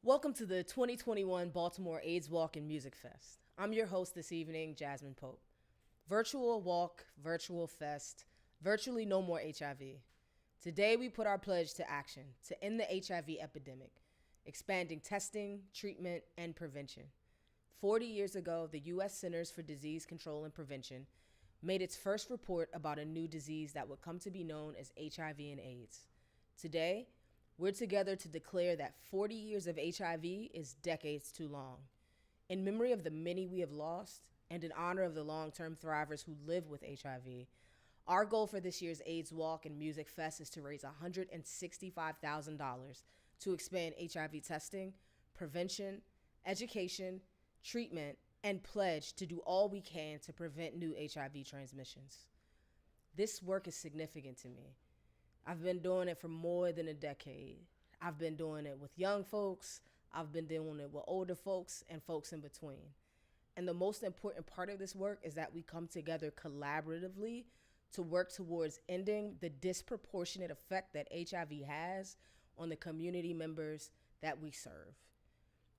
Welcome to the 2021 Baltimore AIDS Walk and Music Fest. I'm your host this evening, Jasmine Pope. Virtual walk, virtual fest, virtually no more HIV. Today we put our pledge to action to end the HIV epidemic, expanding testing, treatment, and prevention. 40 years ago, the U.S. Centers for Disease Control and Prevention made its first report about a new disease that would come to be known as HIV and AIDS. Today, we're together to declare that 40 years of HIV is decades too long. In memory of the many we have lost, and in honor of the long-term thrivers who live with HIV, our goal for this year's AIDS Walk and Music Fest is to raise $165,000 to expand HIV testing, prevention, education, treatment, and pledge to do all we can to prevent new HIV transmissions. This work is significant to me. I've been doing it for more than a decade. I've been doing it with young folks, I've been doing it with older folks, and folks in between. And the most important part of this work is that we come together collaboratively to work towards ending the disproportionate effect that HIV has on the community members that we serve.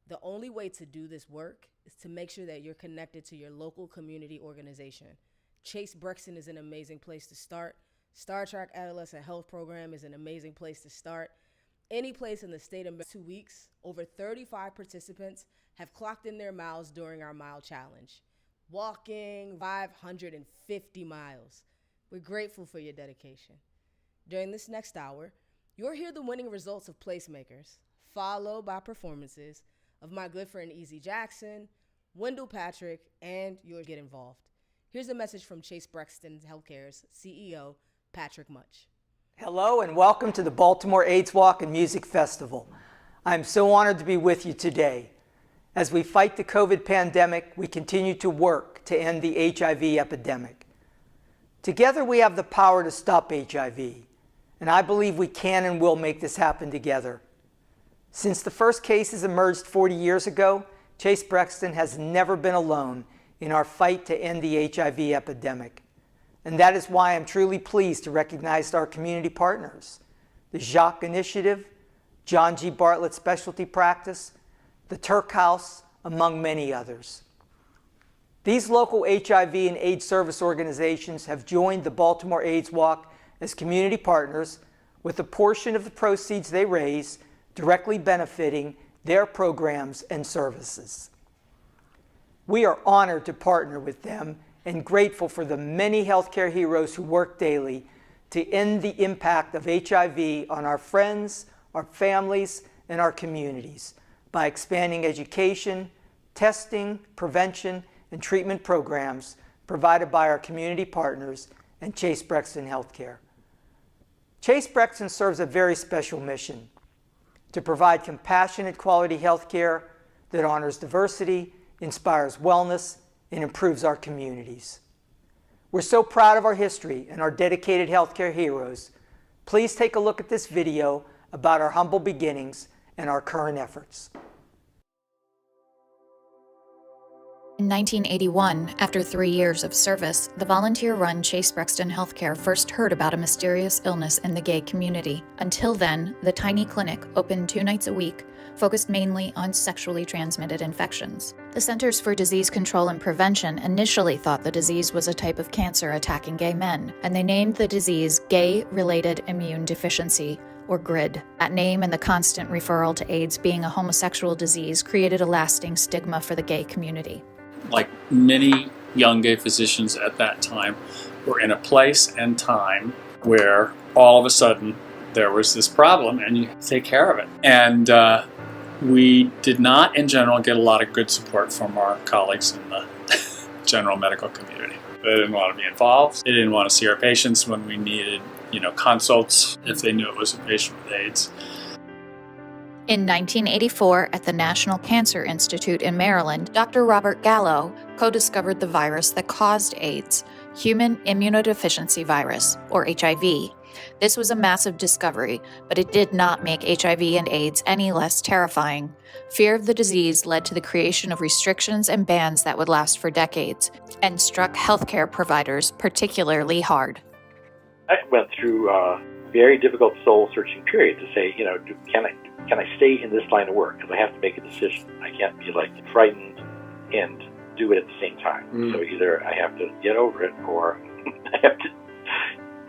The only way to do this work is to make sure that you're connected to your local community organization. Chase Brexton is an amazing place to start. Star Trek Adolescent Health Program is an amazing place to start. Any place in the state of 2 weeks, over 35 participants have clocked in their miles during our mile challenge, walking 550 miles. We're grateful for your dedication. During this next hour, you'll hear the winning results of placemakers, followed by performances of my good friend Easy Jackson, Wendell Patrick, and you'll get involved. Here's a message from Chase Brexton Healthcare's CEO, Patrick Much. Hello and welcome to the Baltimore AIDS Walk and Music Festival. I'm so honored to be with you today. As we fight the COVID pandemic, we continue to work to end the HIV epidemic. Together we have the power to stop HIV, and I believe we can and will make this happen together. Since the first cases emerged 40 years ago, Chase Brexton has never been alone in our fight to end the HIV epidemic. And that is why I'm truly pleased to recognize our community partners, the Jacques Initiative, John G. Bartlett Specialty Practice, the Turk House, among many others. These local HIV and AIDS service organizations have joined the Baltimore AIDS Walk as community partners, with a portion of the proceeds they raise directly benefiting their programs and services. We are honored to partner with them and grateful for the many healthcare heroes who work daily to end the impact of HIV on our friends, our families, and our communities by expanding education, testing, prevention, and treatment programs provided by our community partners and Chase Brexton Healthcare. Chase Brexton serves a very special mission: to provide compassionate quality healthcare that honors diversity, inspires wellness, and improves our communities. We're so proud of our history and our dedicated healthcare heroes. Please take a look at this video about our humble beginnings and our current efforts. In 1981, after 3 years of service, the volunteer-run Chase Brexton Healthcare first heard about a mysterious illness in the gay community. Until then, the tiny clinic, open 2 nights a week, focused mainly on sexually transmitted infections. The Centers for Disease Control and Prevention initially thought the disease was a type of cancer attacking gay men, and they named the disease Gay-Related Immune Deficiency, or GRID. That name and the constant referral to AIDS being a homosexual disease created a lasting stigma for the gay community. Like many young gay physicians at that time, were in a place and time where all of a sudden there was this problem and you take care of it. And we did not, in general, get a lot of good support from our colleagues in the general medical community. They didn't want to be involved. They didn't want to see our patients when we needed, consults if they knew it was a patient with AIDS. In 1984, at the National Cancer Institute in Maryland, Dr. Robert Gallo co-discovered the virus that caused AIDS, human immunodeficiency virus, or HIV. This was a massive discovery, but it did not make HIV and AIDS any less terrifying. Fear of the disease led to the creation of restrictions and bans that would last for decades, and struck healthcare providers particularly hard. I went through very difficult soul-searching period to say, can I stay in this line of work? Because I have to make a decision. I can't be like frightened and do it at the same time. So either I have to get over it or I have to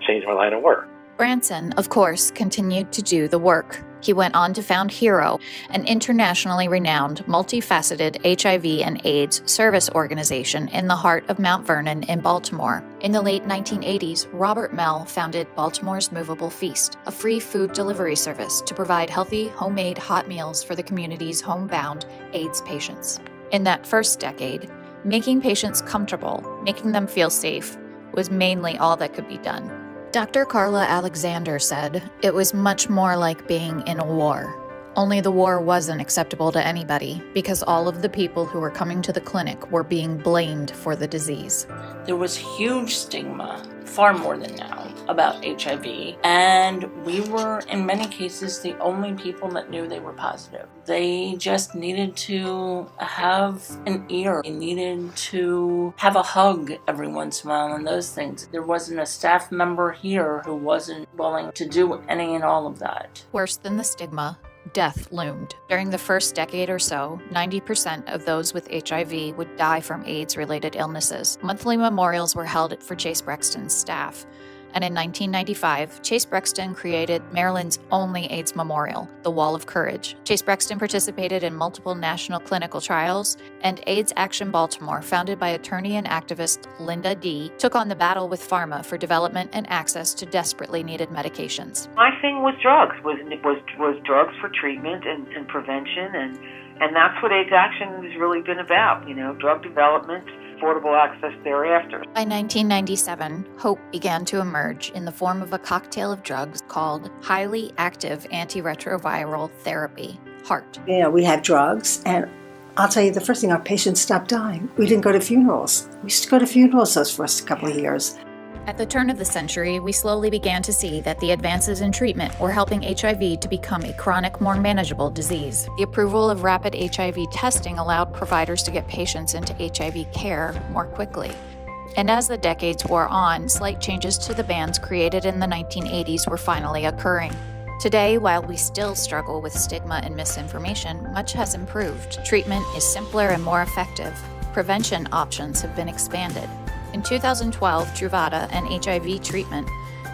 change my line of work. Branson, of course, continued to do the work. He went on to found HERO, an internationally renowned, multifaceted HIV and AIDS service organization in the heart of Mount Vernon in Baltimore. In the late 1980s, Robert Mell founded Baltimore's Movable Feast, a free food delivery service to provide healthy, homemade hot meals for the community's homebound AIDS patients. In that first decade, making patients comfortable, making them feel safe, was mainly all that could be done. Dr. Carla Alexander said it was much more like being in a war. Only the war wasn't acceptable to anybody because all of the people who were coming to the clinic were being blamed for the disease. There was huge stigma, far more than now, about HIV, and we were, in many cases, the only people that knew they were positive. They just needed to have an ear. They needed to have a hug every once in a while and those things. There wasn't a staff member here who wasn't willing to do any and all of that. Worse than the stigma, death loomed. During the first decade or so, 90% of those with HIV would die from AIDS-related illnesses. Monthly memorials were held for Chase Brexton's staff. And in 1995, Chase Brexton created Maryland's only AIDS memorial, the Wall of Courage. Chase Brexton participated in multiple national clinical trials, and AIDS Action Baltimore, founded by attorney and activist Linda D., took on the battle with pharma for development and access to desperately needed medications. My thing was drugs, was drugs for treatment and prevention, and that's what AIDS Action has really been about, drug development, affordable access thereafter. By 1997, hope began to emerge in the form of a cocktail of drugs called highly active antiretroviral therapy, HART. We had drugs, and I'll tell you, the first thing, our patients stopped dying. We didn't go to funerals. We used to go to funerals those first couple of years. At the turn of the century, we slowly began to see that the advances in treatment were helping HIV to become a chronic, more manageable disease. The approval of rapid HIV testing allowed providers to get patients into HIV care more quickly. And as the decades wore on, slight changes to the bans created in the 1980s were finally occurring. Today, while we still struggle with stigma and misinformation, much has improved. Treatment is simpler and more effective. Prevention options have been expanded. In 2012, Truvada, an HIV treatment,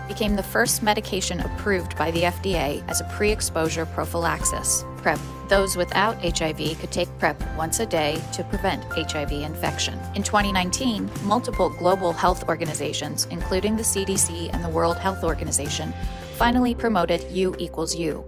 became the first medication approved by the FDA as a pre-exposure prophylaxis, PrEP. Those without HIV could take PrEP once a day to prevent HIV infection. In 2019, multiple global health organizations, including the CDC and the World Health Organization, finally promoted U equals U.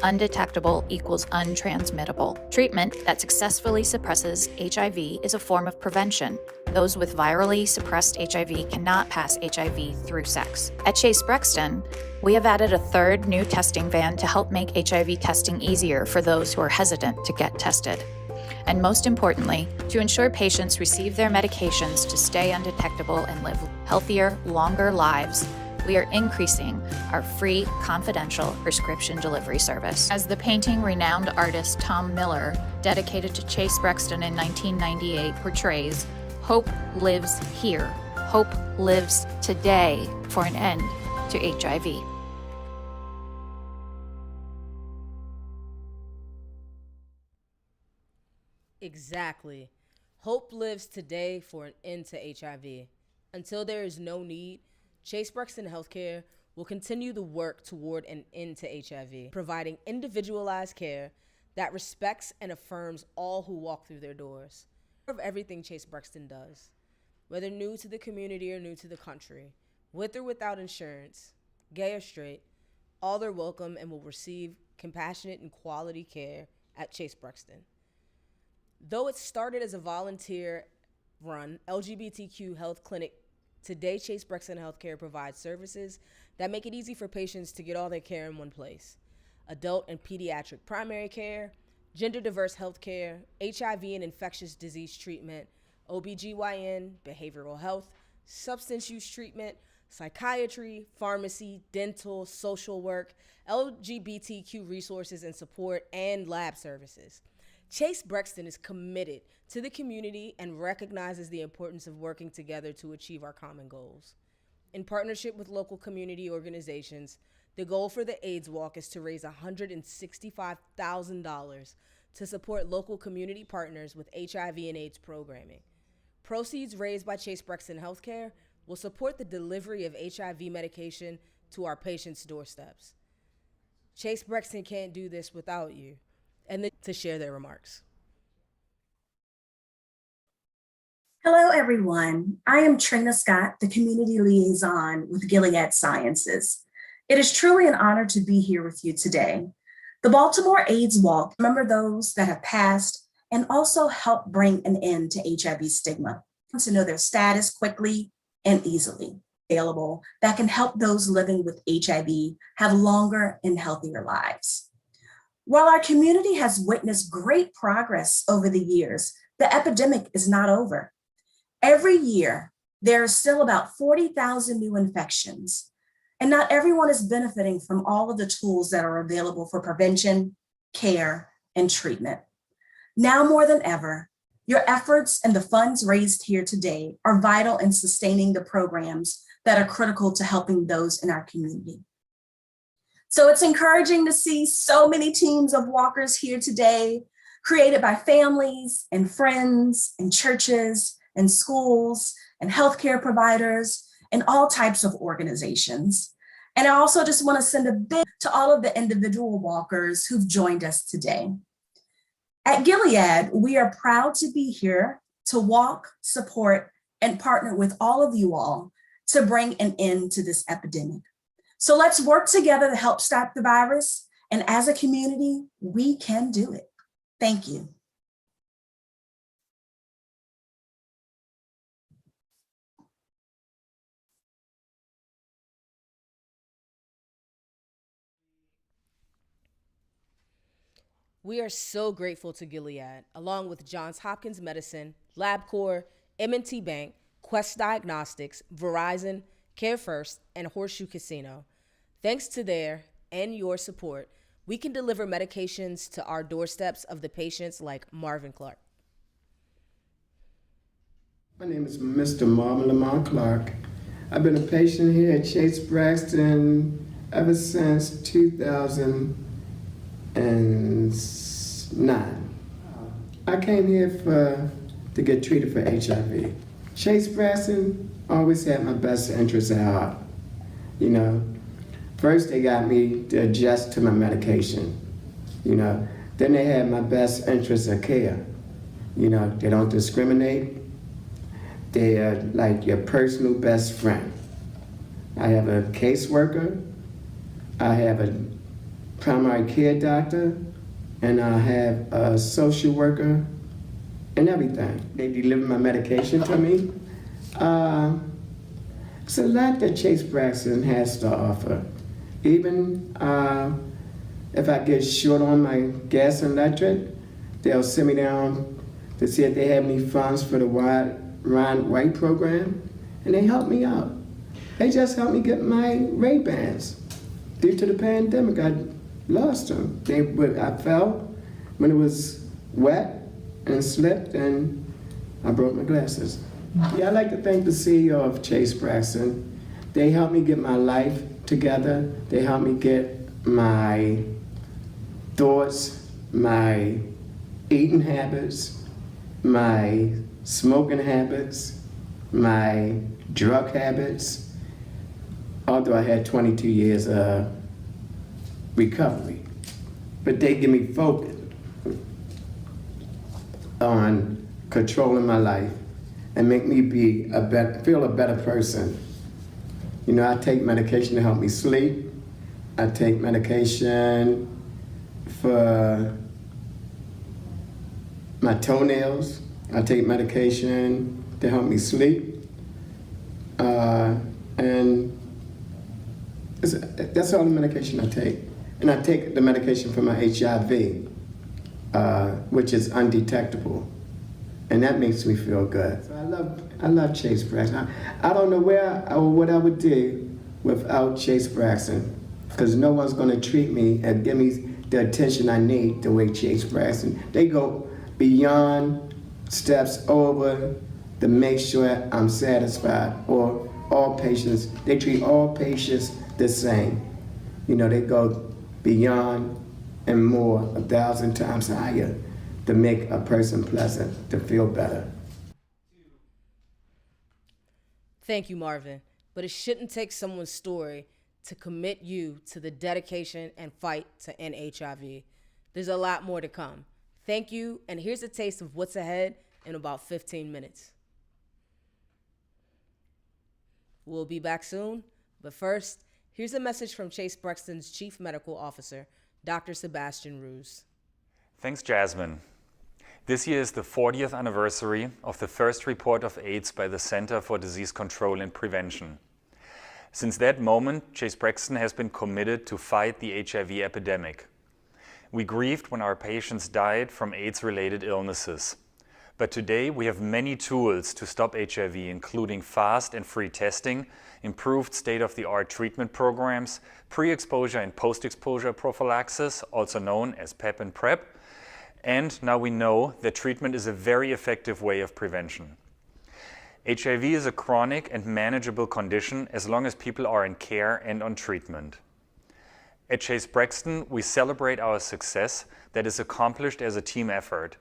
Undetectable equals untransmittable. Treatment that successfully suppresses HIV is a form of prevention. Those with virally suppressed HIV cannot pass HIV through sex. At Chase Brexton, we have added a third new testing van to help make HIV testing easier for those who are hesitant to get tested. And most importantly, to ensure patients receive their medications to stay undetectable and live healthier, longer lives, we are increasing our free, confidential prescription delivery service. As the painting renowned artist Tom Miller, dedicated to Chase Brexton in 1998, portrays, hope lives here. Hope lives today for an end to HIV. Exactly. Hope lives today for an end to HIV. Until there is no need, Chase Brexton Healthcare will continue the work toward an end to HIV, providing individualized care that respects and affirms all who walk through their doors. Of everything Chase Brexton does, whether new to the community or new to the country, with or without insurance, gay or straight, all are welcome and will receive compassionate and quality care at Chase Brexton. Though it started as a volunteer-run LGBTQ health clinic, today Chase Brexton Healthcare provides services that make it easy for patients to get all their care in one place. Adult and pediatric primary care, gender-diverse health care, HIV and infectious disease treatment, OBGYN, behavioral health, substance use treatment, psychiatry, pharmacy, dental, social work, LGBTQ resources and support, and lab services. Chase Brexton is committed to the community and recognizes the importance of working together to achieve our common goals. In partnership with local community organizations, The goal for the AIDS Walk is to raise $165,000 to support local community partners with HIV and AIDS programming. Proceeds raised by Chase Brexton Healthcare will support the delivery of HIV medication to our patients' doorsteps. Chase Brexton can't do this without you. And then to share their remarks. Hello, everyone. I am Trina Scott, the Community Liaison with Gilead Sciences. It is truly an honor to be here with you today. The Baltimore AIDS Walk remember those that have passed and also help bring an end to HIV stigma. To know their status quickly and easily available that can help those living with HIV have longer and healthier lives. While our community has witnessed great progress over the years, the epidemic is not over. Every year, there are still about 40,000 new infections, and not everyone is benefiting from all of the tools that are available for prevention, care, and treatment. Now more than ever, your efforts and the funds raised here today are vital in sustaining the programs that are critical to helping those in our community. So it's encouraging to see so many teams of walkers here today, created by families and friends and churches and schools and healthcare providers and all types of organizations. And I also just want to send a big to all of the individual walkers who've joined us today. At Gilead, we are proud to be here to walk, support, and partner with all of you all to bring an end to this epidemic. So let's work together to help stop the virus. And as a community, we can do it. Thank you. We are so grateful to Gilead, along with Johns Hopkins Medicine, LabCorp, M&T Bank, Quest Diagnostics, Verizon, CareFirst, and Horseshoe Casino. Thanks to their and your support, we can deliver medications to our doorsteps of the patients like Marvin Clark. My name is Mr. Marvin Lamont Clark. I've been a patient here at Chase Brexton ever since 2009. I came here to get treated for HIV. Chase Brexton always had my best interests at heart. You know, first they got me to adjust to my medication. You know, then they had my best interests of care. You know, they don't discriminate. They are like your personal best friend. I have a caseworker, I have a primary care doctor, and I have a social worker and everything. They deliver my medication to me. It's a lot that Chase Brexton has to offer. Even if I get short on my gas and electric, they'll send me down to see if they have any funds for the Ryan White program, and they help me out. They just helped me get my Ray-Bans. Due to the pandemic, I lost them. I fell when it was wet and slipped, and I broke my glasses. Yeah, I'd like to thank the CEO of Chase Brexton. They helped me get my life together. They helped me get my thoughts, my eating habits, my smoking habits, my drug habits, although I had 22 years of recovery. But they give me focus on controlling my life and make me feel a better person. You know, I take medication to help me sleep. I take medication for my toenails. I take medication to help me sleep. And that's all the medication I take. And I take the medication for my HIV, which is undetectable. And that makes me feel good. So I love Chase Brexton. I don't know what I would do without Chase Brexton, because no one's going to treat me and give me the attention I need the way Chase Brexton. They go beyond steps over to make sure I'm satisfied, or all patients. They treat all patients the same. They go beyond and more, 1,000 times higher, to make a person pleasant, to feel better. Thank you, Marvin. But it shouldn't take someone's story to commit you to the dedication and fight to end HIV. There's a lot more to come. Thank you, and here's a taste of what's ahead in about 15 minutes. We'll be back soon, but first, here's a message from Chase Brexton's Chief Medical Officer, Dr. Sebastian Ruse. Thanks, Jasmine. This year is the 40th anniversary of the first report of AIDS by the Center for Disease Control and Prevention. Since that moment, Chase Brexton has been committed to fight the HIV epidemic. We grieved when our patients died from AIDS-related illnesses. But today we have many tools to stop HIV, including fast and free testing, improved state-of-the-art treatment programs, pre-exposure and post-exposure prophylaxis, also known as PEP and PrEP, and now we know that treatment is a very effective way of prevention. HIV is a chronic and manageable condition as long as people are in care and on treatment. At Chase Brexton, we celebrate our success that is accomplished as a team effort.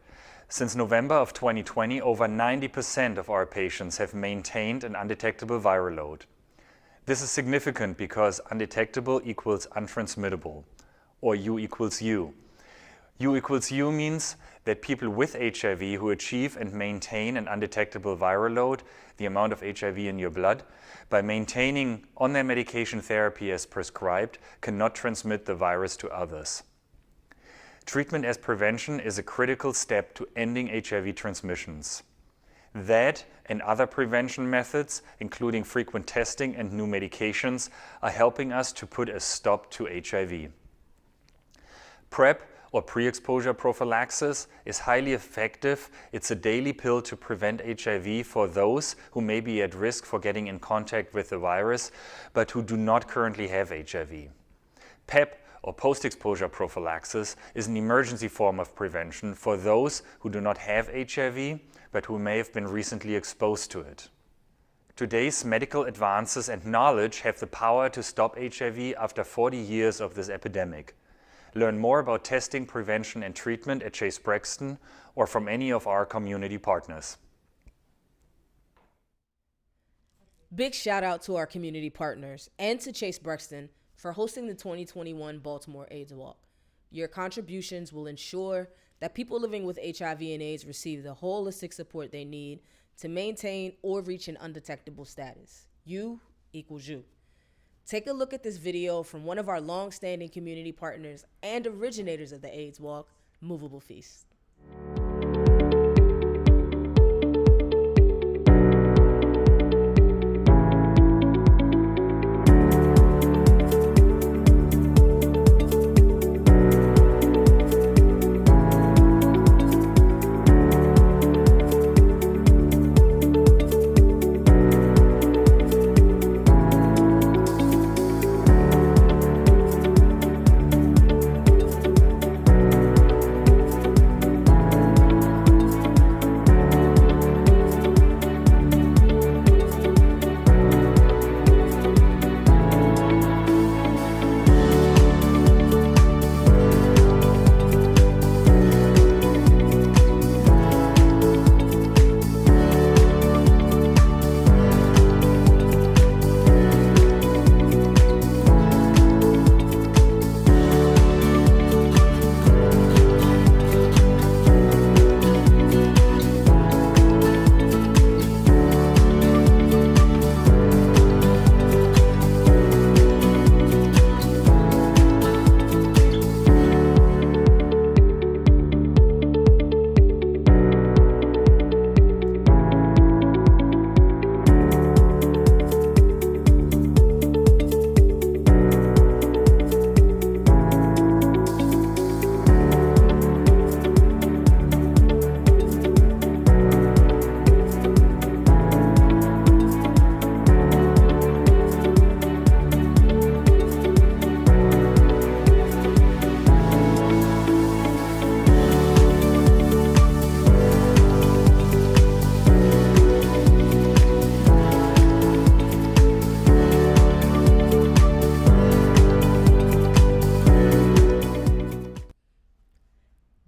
Since November of 2020, over 90% of our patients have maintained an undetectable viral load. This is significant because undetectable equals untransmittable, or U equals U. U equals U means that people with HIV who achieve and maintain an undetectable viral load, the amount of HIV in your blood, by maintaining on their medication therapy as prescribed, cannot transmit the virus to others. Treatment as prevention is a critical step to ending HIV transmissions. That and other prevention methods, including frequent testing and new medications, are helping us to put a stop to HIV. PrEP, or pre-exposure prophylaxis, is highly effective. It's a daily pill to prevent HIV for those who may be at risk for getting in contact with the virus, but who do not currently have HIV. PEP, or post-exposure prophylaxis, is an emergency form of prevention for those who do not have HIV, but who may have been recently exposed to it. Today's medical advances and knowledge have the power to stop HIV after 40 years of this epidemic. Learn more about testing, prevention, and treatment at Chase Brexton or from any of our community partners. Big shout out to our community partners and to Chase Brexton for hosting the 2021 Baltimore AIDS Walk. Your contributions will ensure that people living with HIV and AIDS receive the holistic support they need to maintain or reach an undetectable status. U equals you. Take a look at this video from one of our long-standing community partners and originators of the AIDS Walk, Movable Feast.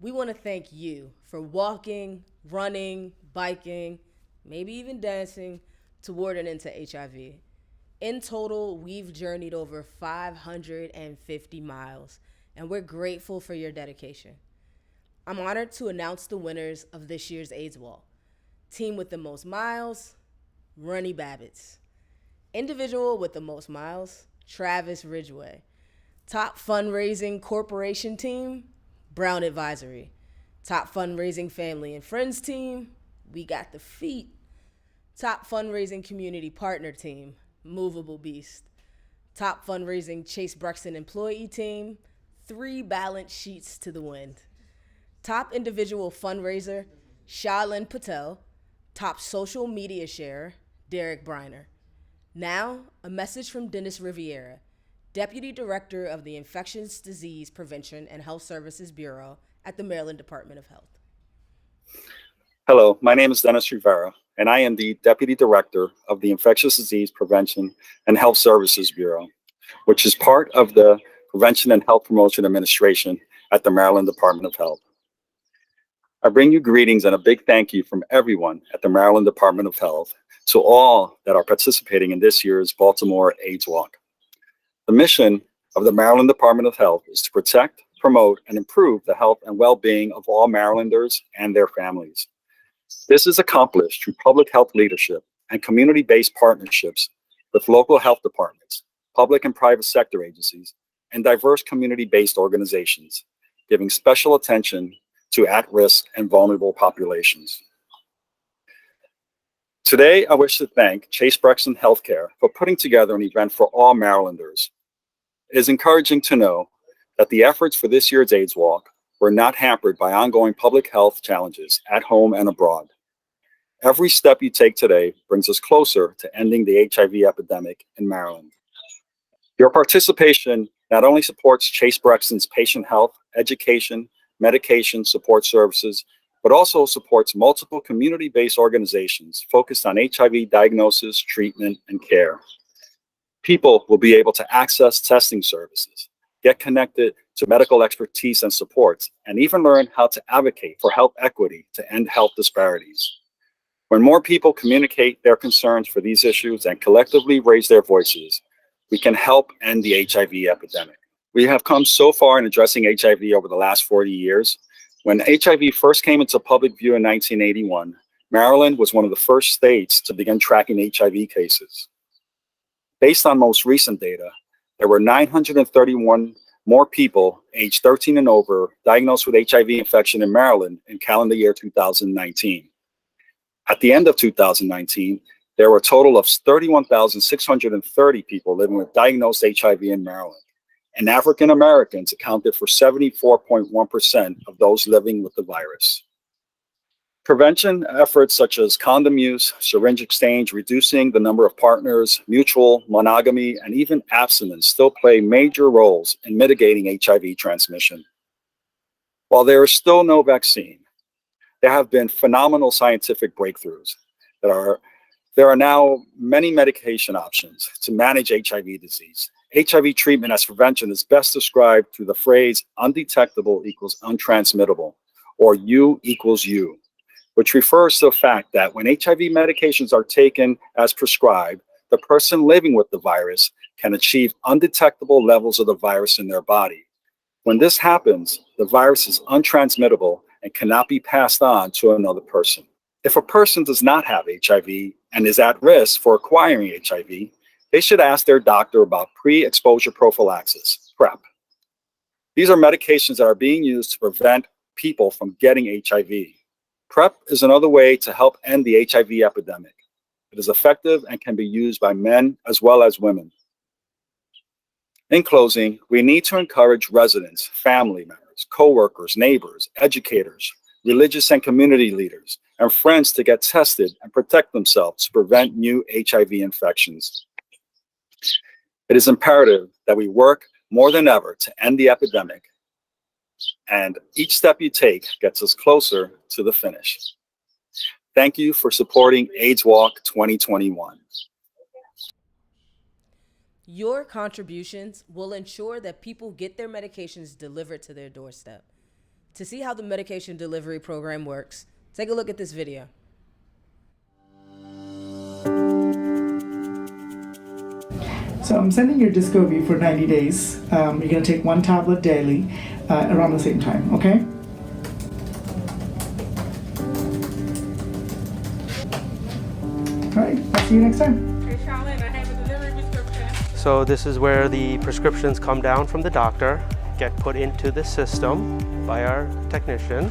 We want to thank you for walking, running, biking, maybe even dancing toward an end to HIV. In total, we've journeyed over 550 miles, and we're grateful for your dedication. I'm honored to announce the winners of this year's AIDS Walk. Team with the most miles, Runny Babbitts. Individual with the most miles, Travis Ridgway. Top fundraising corporation team, Brown Advisory. Top fundraising family and friends team, We Got the Feet. Top fundraising community partner team, Movable Beast. Top fundraising Chase Brexton employee team, 3 balance sheets to the wind. Top individual fundraiser, Shalin Patel. Top social media sharer, Derek Briner. Now, a message from Dennis Riviera, Deputy Director of the Infectious Disease Prevention and Health Services Bureau at the Maryland Department of Health. Hello, my name is Dennis Rivera, and I am the Deputy Director of the Infectious Disease Prevention and Health Services Bureau, which is part of the Prevention and Health Promotion Administration at the Maryland Department of Health. I bring you greetings and a big thank you from everyone at the Maryland Department of Health to all that are participating in this year's Baltimore AIDS Walk. The mission of the Maryland Department of Health is to protect, promote, and improve the health and well-being of all Marylanders and their families. This is accomplished through public health leadership and community-based partnerships with local health departments, public and private sector agencies, and diverse community-based organizations, giving special attention to at-risk and vulnerable populations. Today, I wish to thank Chase Brexton Healthcare for putting together an event for all Marylanders. It is encouraging to know that the efforts for this year's AIDS Walk were not hampered by ongoing public health challenges at home and abroad. Every step you take today brings us closer to ending the HIV epidemic in Maryland. Your participation not only supports Chase Brexton's patient health, education, medication support services, but also supports multiple community-based organizations focused on HIV diagnosis, treatment, and care. People will be able to access testing services, get connected to medical expertise and supports, and even learn how to advocate for health equity to end health disparities. When more people communicate their concerns for these issues and collectively raise their voices, we can help end the HIV epidemic. We have come so far in addressing HIV over the last 40 years. When HIV first came into public view in 1981, Maryland was one of the first states to begin tracking HIV cases. Based on most recent data, there were 931 more people aged 13 and over diagnosed with HIV infection in Maryland in calendar year 2019. At the end of 2019, there were a total of 31,630 people living with diagnosed HIV in Maryland, and African Americans accounted for 74.1% of those living with the virus. Prevention efforts such as condom use, syringe exchange, reducing the number of partners, mutual monogamy, and even abstinence still play major roles in mitigating HIV transmission. While there is still no vaccine, there have been phenomenal scientific breakthroughs. There are now many medication options to manage HIV disease. HIV treatment as prevention is best described through the phrase undetectable equals untransmittable, or U equals U, which refers to the fact that when HIV medications are taken as prescribed, the person living with the virus can achieve undetectable levels of the virus in their body. When this happens, the virus is untransmittable and cannot be passed on to another person. If a person does not have HIV and is at risk for acquiring HIV, they should ask their doctor about pre-exposure prophylaxis, PrEP. These are medications that are being used to prevent people from getting HIV. PrEP is another way to help end the HIV epidemic. It is effective and can be used by men as well as women. In closing, we need to encourage residents, family members, co-workers, neighbors, educators, religious and community leaders, and friends to get tested and protect themselves to prevent new HIV infections. It is imperative that we work more than ever to end the epidemic, and each step you take gets us closer to the finish. Thank you for supporting AIDS Walk 2021. Your contributions will ensure that people get their medications delivered to their doorstep. To see how the medication delivery program works, take a look at this video. So I'm sending your Descovy for 90 days. You're going to take 1 tablet daily around the same time, okay? All right, I'll see you next time. Hey Charlotte, I have a delivery prescription. So this is where the prescriptions come down from the doctor, get put into the system by our technician.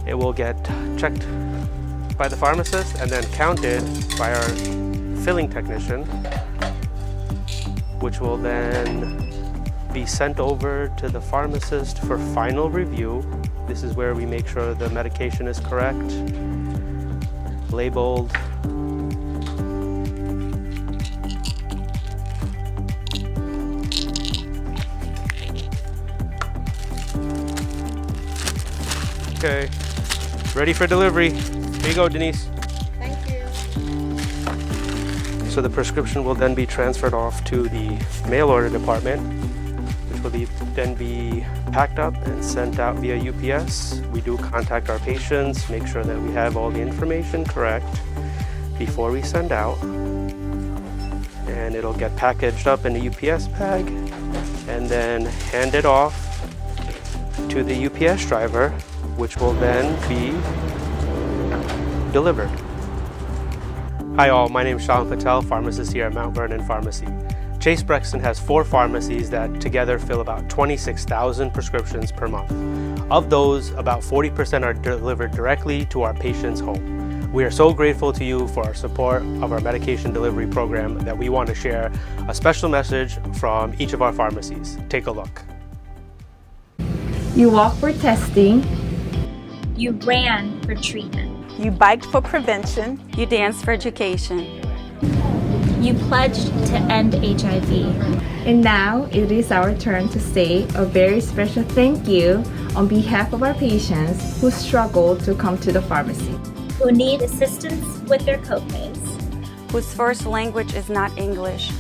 It will get checked by the pharmacist and then counted by our filling technician, which will then be sent over to the pharmacist for final review. This is where we make sure the medication is correct, labeled. Okay, ready for delivery. Here you go, Denise. Thank you. So the prescription will then be transferred off to the mail order department, which will then be packed up and sent out via UPS. We do contact our patients, make sure that we have all the information correct before we send out. And it'll get packaged up in a UPS bag and then handed off to the UPS driver, which will then be delivered. Hi all, my name is Shalin Patel, pharmacist here at Mount Vernon Pharmacy. Chase Brexton has 4 pharmacies that together fill about 26,000 prescriptions per month. Of those, about 40% are delivered directly to our patients' home. We are so grateful to you for our support of our medication delivery program that we want to share a special message from each of our pharmacies. Take a look. You walked for testing. You ran for treatment. You biked for prevention. You danced for education. You pledged to end HIV. And now it is our turn to say a very special thank you on behalf of our patients who struggle to come to the pharmacy. Who need assistance with their copays. Whose first language is not English.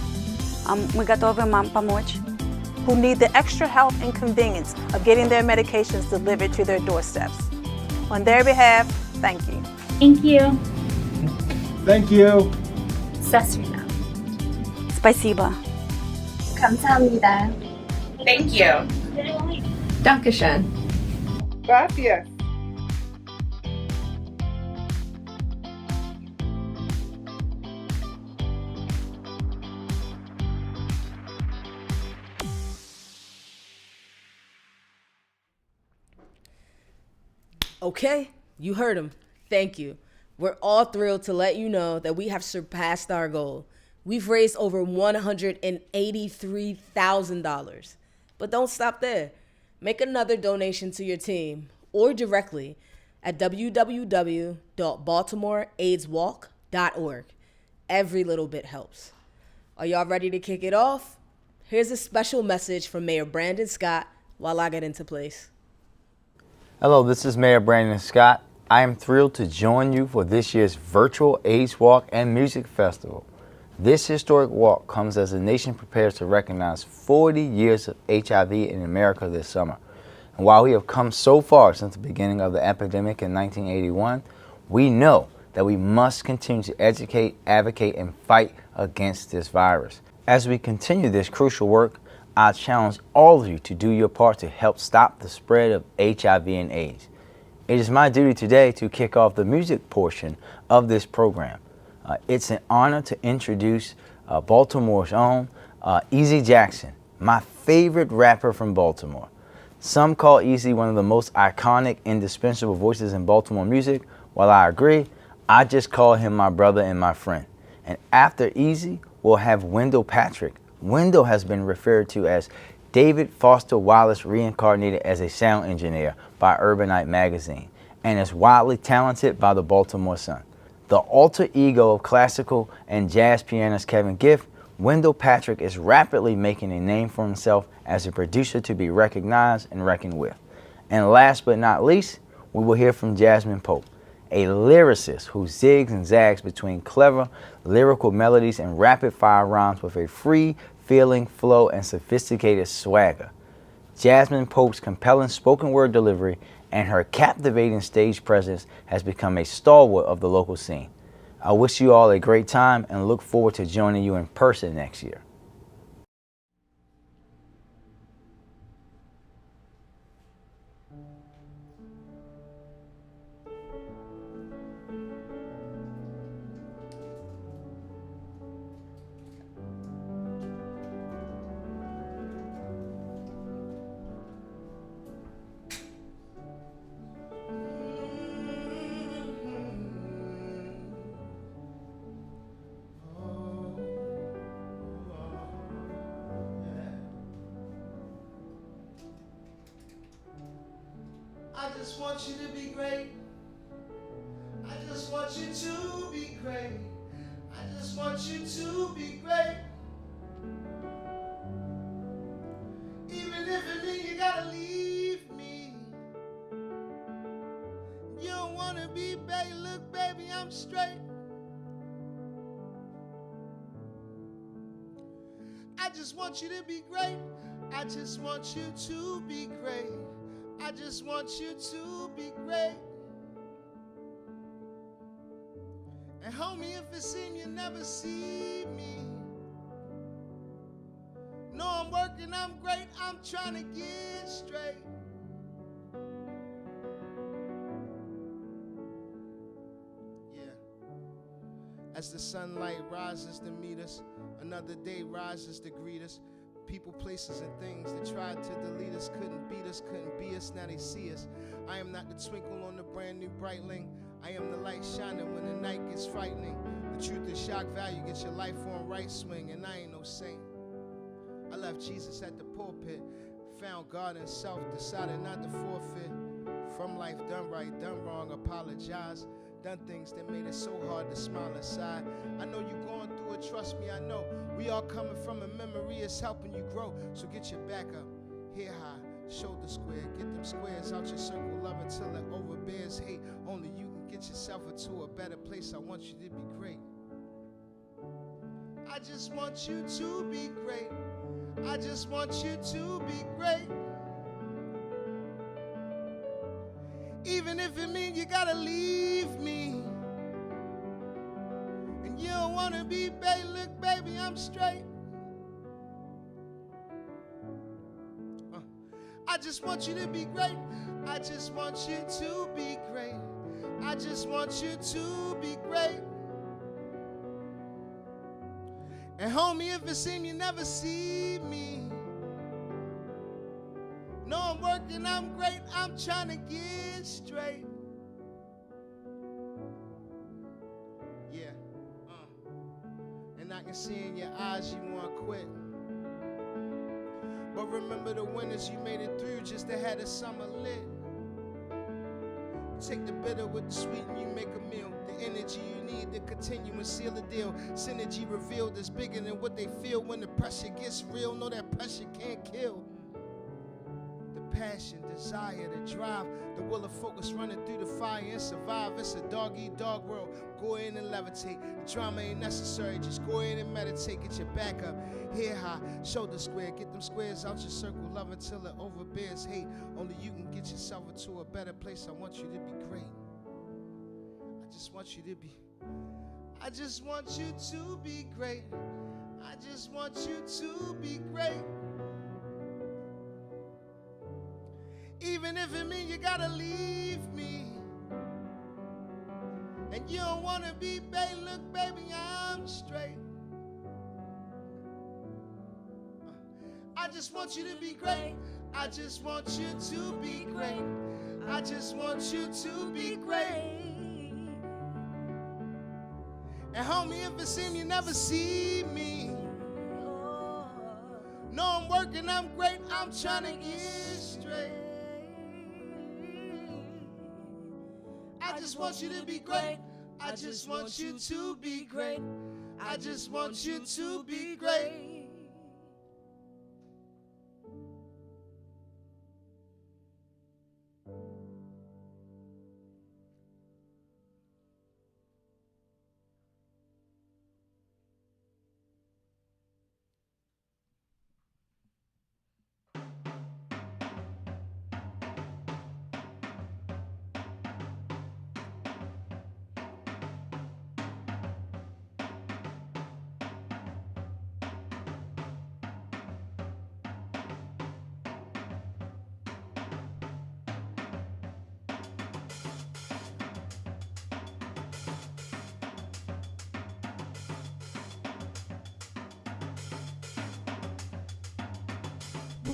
Мы готовы вам помочь. Who need the extra help and convenience of getting their medications delivered to their doorsteps. On their behalf, thank you. Thank you. Thank you. Sasrina. Спасибо. 감사합니다. Thank you. Dankeschön. Gracias. Okay, you heard him. Thank you. We're all thrilled to let you know that we have surpassed our goal. We've raised over $183,000. But don't stop there. Make another donation to your team or directly at www.baltimoreaidswalk.org. Every little bit helps. Are y'all ready to kick it off? Here's a special message from Mayor Brandon Scott while I get into place. Hello, this is Mayor Brandon Scott. I am thrilled to join you for this year's virtual AIDS Walk and Music Festival. This historic walk comes as the nation prepares to recognize 40 years of HIV in America this summer. And while we have come so far since the beginning of the epidemic in 1981, we know that we must continue to educate, advocate, and fight against this virus. As we continue this crucial work, I challenge all of you to do your part to help stop the spread of HIV and AIDS. It is my duty today to kick off the music portion of this program. It's an honor to introduce Baltimore's own Easy Jackson, my favorite rapper from Baltimore. Some call Easy one of the most iconic, indispensable voices in Baltimore music. While I agree, I just call him my brother and my friend. And after Easy, we'll have Wendell Patrick. Wendell has been referred to as David Foster Wallace reincarnated as a sound engineer by Urbanite magazine and is widely talented by the Baltimore Sun. The alter ego of classical and jazz pianist Kevin Gift, Wendell Patrick is rapidly making a name for himself as a producer to be recognized and reckoned with. And last but not least, we will hear from Jasmine Pope, a lyricist who zigs and zags between clever lyrical melodies and rapid fire rhymes with a free feeling, flow, and sophisticated swagger. Jasmine Pope's compelling spoken word delivery and her captivating stage presence has become a stalwart of the local scene. I wish you all a great time and look forward to joining you in person next year. I just want you to be great. I just want you to be great. I just want you to be great. Even if it means you gotta leave me. You don't wanna be baby. Look, baby, I'm straight. I just want you to be great. I just want you to be great. I just want you to be great. And homie, if it seems you never see me, no, I'm working, I'm great, I'm trying to get straight. Yeah. As the sunlight rises to meet us, another day rises to greet us. People, places, and things that tried to delete us, couldn't beat us, couldn't be us, now they see us. I am not the twinkle on the brand new Breitling. I am the light shining when the night gets frightening. The truth is shock value, get your life on right swing, and I ain't no saint. I left Jesus at the pulpit, found God in self, decided not to forfeit. From life done right, done wrong, apologize. Done things that made it so hard to smile inside. I know you going through it, trust me, I know. We all coming from a memory, it's helping you grow. So get your back up, head high, shoulder square. Get them squares out your circle, love until it overbears hate. Only you can get yourself into a better place. I want you to be great. I just want you to be great. I just want you to be great. Even if it means you gotta leave me. And you don't wanna be baby, look baby, I'm straight. I just want you to be great. I just want you to be great. I just want you to be great. And homie, if it seems you never see me, no, I'm working, I'm great, I'm trying to get straight. Yeah, and I can see in your eyes you want to quit. But remember the winners, you made it through just to have the summer lit. Take the bitter with the sweet and you make a meal. The energy you need to continue and seal a deal. Synergy revealed is bigger than what they feel when the pressure gets real. No, that pressure can't kill. The passion, desire, the drive, the will of focus running through the fire and survive. It's a dog-eat-dog world. Go in and levitate. The drama ain't necessary. Just go in and meditate. Get your back up, head high, shoulder square. Get them squares out your circle. Love until it overbears hate. Only you can get yourself into a better place. I want you to be great. I just want you to be. I just want you to be great. I just want you to be great. Even if it means you gotta leave me. And you don't wanna be baby, look baby, I'm straight. I just want you to be great. I just want you to be great. I just want you to be great. And homie, if it seems you never see me, no, I'm working, I'm great, I'm trying to get straight. I just want you to be great. I just want you to be great. I just want you to be great.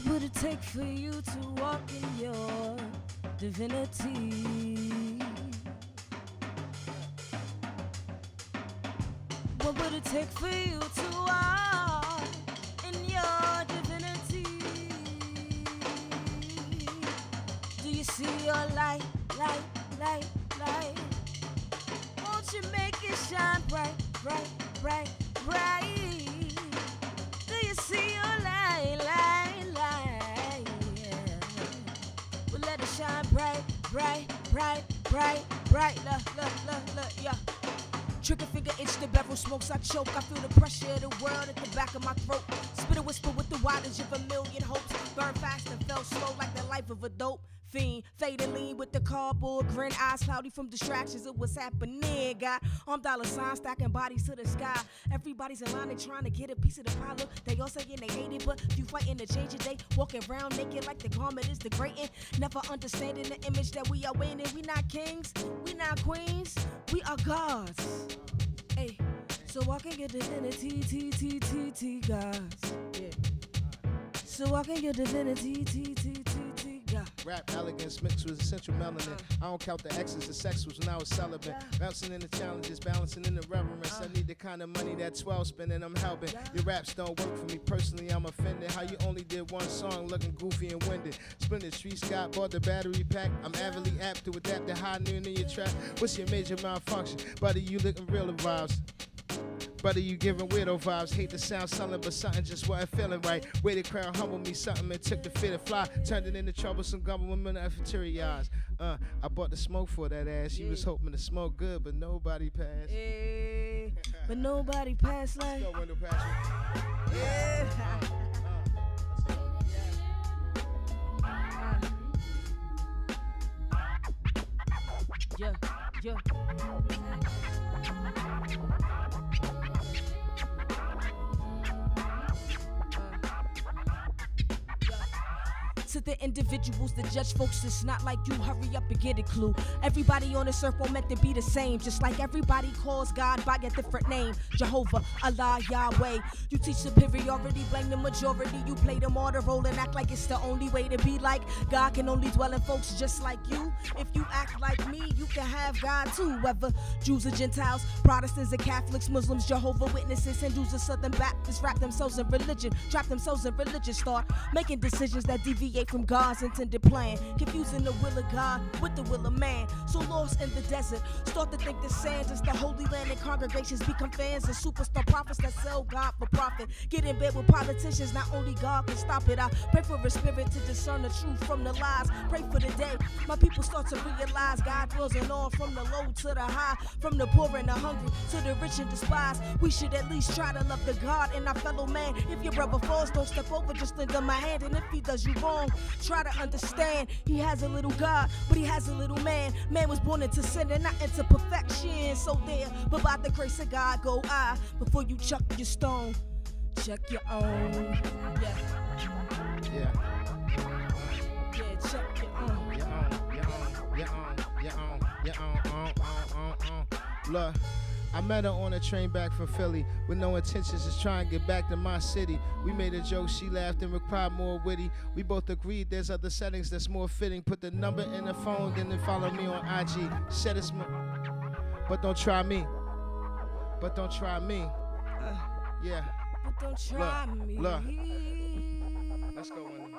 What would it take for you to walk in your divinity? What would it take for you to walk in your divinity? Do you see your light, light, light, light? Won't you make it shine bright, bright, bright, bright? Do you see your light, light, light? Yeah. Well, let it shine bright, bright, bright, bright, bright. Look, yeah. Trigger finger itch the bevel, smokes I choke. I feel the pressure of the world at the back of my throat. Spit a whisper with the wattage of a million hopes. Burn fast and fell slow like the life of a dope fiend. Fade and lean with the cardboard grin. Eyes cloudy from distractions of what's happening. Got dollar signs stacking bodies to the sky. Everybody's in line and trying to get a piece of the pie. Look, they all saying they hate it, but you fighting to change it. They walking around naked like the garment is degrading. Never understanding the image that we are winning. We not kings, we not queens, we are gods. Hey, so walk in your divinity, gods. Yeah. So walk in your divinity, God. Rap elegance mixed with essential melanin. I don't count the X's, the sex was when I was celibate. Bouncing in the challenges, balancing in the reverence. I need the kind of money that 12 spending, I'm helping. Your raps don't work for me personally, I'm offended. How you only did one song looking goofy and winded. Splendid Street Scott bought the battery pack. I'm avidly apt to adapt to high noon in your track. What's your major malfunction? Buddy, you looking real vibes. Brother, you giving weirdo vibes. Hate the sound selling, but something just wasn't feeling right. Way the crowd humbled me, something it took the fear to fly. Turned it into troublesome government cafeterias. I bought the smoke for that ass. You was hoping to smoke good, but nobody passed. Hey, but nobody passed like. Still window passing. Yeah. Yeah. To the individuals that judge folks, it's not like you. Hurry up and get a clue. Everybody on this earth won't meant to be the same. Just like everybody calls God by a different name. Jehovah, Allah, Yahweh. You teach superiority, blame the majority. You play the martyr role and act like it's the only way to be like. God can only dwell in folks just like you. If you act like me, you can have God too. Whether Jews or Gentiles, Protestants or Catholics, Muslims, Jehovah Witnesses, Hindus or Southern Baptists, wrap themselves in religion, trap themselves in religion, start making decisions that deviate from God's intended plan, confusing the will of God with the will of man. So lost in the desert, start to think the sand is the holy land, and congregations become fans of superstar prophets that sell God for profit. Get in bed with politicians, not only God can stop it. I pray for a spirit to discern the truth from the lies. Pray for the day my people start to realize God dwells in all, from the low to the high, from the poor and the hungry to the rich and despised. We should at least try to love the God in our fellow man. If your brother falls, don't step over, just lend him my hand. And if he does you wrong, try to understand. He has a little God, but he has a little man. Man was born into sin and not into perfection. So there, but by the grace of God, go I. Before you chuck your stone, check your own. Yeah. Check your own. Look, I met her on a train back from Philly with no intentions of trying to get back to my city. We made a joke, she laughed and replied more witty. We both agreed there's other settings that's more fitting. Put the number in the phone, then follow me on IG. Said it's but don't try me. But don't try me. Yeah. But don't try me. Look. Let's go, Wendy.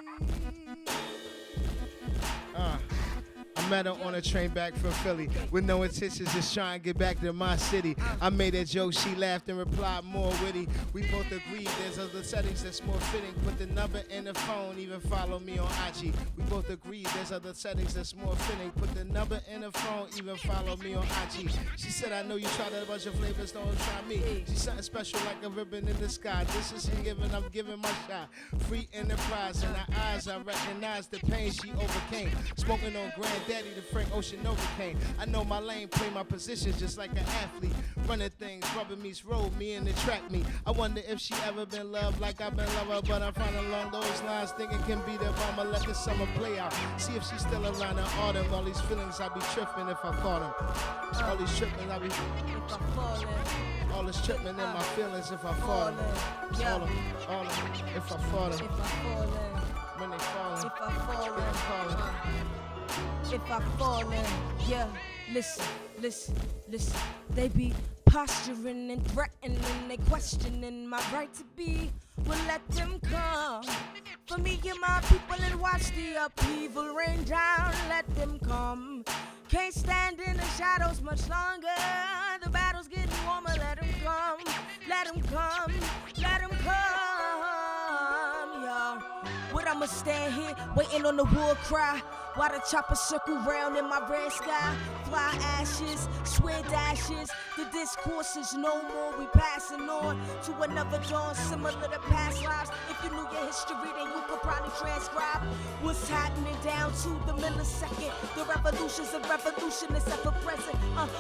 I met her on a train back from Philly with no intentions of trying to get back to my city. I made a joke, she laughed and replied more witty. We both agreed there's other settings that's more fitting. Put the number in the phone, even follow me on IG. We both agreed there's other settings that's more fitting. Put the number in the phone, even follow me on IG. She said, I know you tried a bunch of flavors, don't try me. She's something special like a ribbon in the sky. This is giving, I'm giving my shot. Free enterprise, in her eyes I recognize the pain she overcame. Smoking on Granddaddy, the Frank Ocean overcame. I know my lane, play my position just like an athlete. Running things, rubber meets road, me and the track me. I wonder if she ever been loved like I've been loved her, but I'm fine along those lines. Thinking can be the bomber, let the summer play out. See if she's still around in autumn. All these feelings I be tripping if I caught them. All these tripping I be if I falling. All this tripping in my feelings if I falling. All of if I falling. when they falling. If I fall in, if I fall in, yeah. Listen. They be posturing and threatening, they questioning my right to be. Well, let them come for me and my people and watch the upheaval rain down. Let them come. Can't stand in the shadows much longer. The battle's getting warmer. Let them come. Let them come. Let them come. Yeah. What I'ma stand here waiting on the war cry while the chopper circle round in my red sky. Fly ashes, swear dashes. The discourse is no more. We passing on to another dawn similar to past lives. If you knew your history, then you could probably transcribe what's happening down to the millisecond. The revolution's a revolution is ever present.